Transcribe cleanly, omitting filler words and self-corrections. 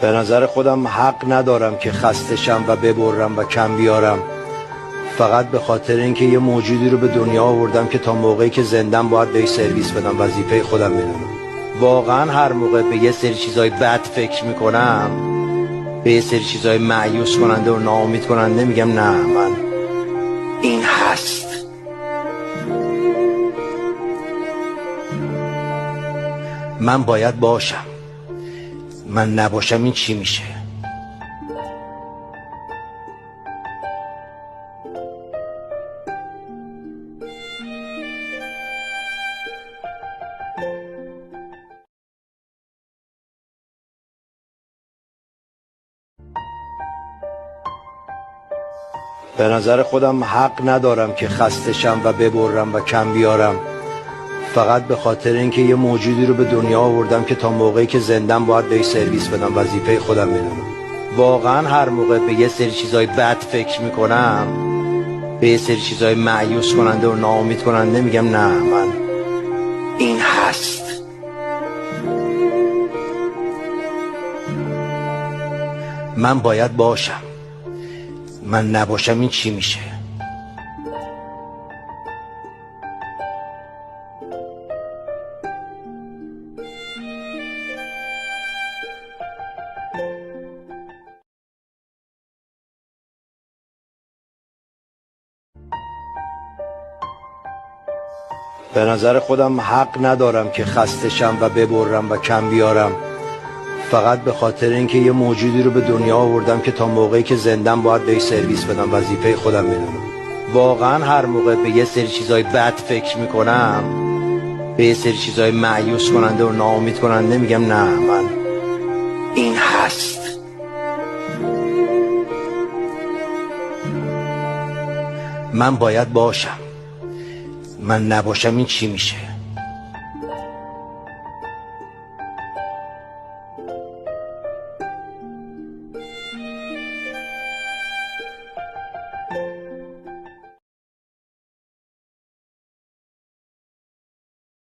به نظر خودم حق ندارم که خسته شم و ببرم و کم بیارم، فقط به خاطر اینکه یه موجودی رو به دنیا آوردم که تا موقعی که زندم باید بهش سرویس بدم. وظیفه خودم میدونم. واقعا هر موقع به یه سری چیزای بد فکر میکنم، به یه سری چیزای مایوس کننده و ناامید کننده، میگم نه، من این هست. من باید باشم. من نباشم این چی میشه؟ به نظر خودم حق ندارم که خسته شم و ببرم و کم بیارم، فقط به خاطر اینکه یه موجودی رو به دنیا آوردم که تا موقعی که زندم باید بهش سرویس بدم. وظیفه خودم میدونم. واقعا هر موقع به یه سری چیزای بد فکر میکنم، به یه سری چیزای مایوس کننده و ناامید کننده، میگم نه، من این هست. من باید باشم. من نباشم این چی میشه؟ به نظر خودم حق ندارم که خسته شم و ببرم و کم بیارم، فقط به خاطر اینکه یه موجودی رو به دنیا آوردم که تا موقعی که زندم باید بهش سرویس بدم. وظیفه خودم میدونم. واقعا هر موقع به یه سری چیزای بد فکر میکنم، به یه سری چیزای مایوس کننده و ناامید کننده، میگم نه، من این هست. من باید باشم. من نباشم این چی میشه؟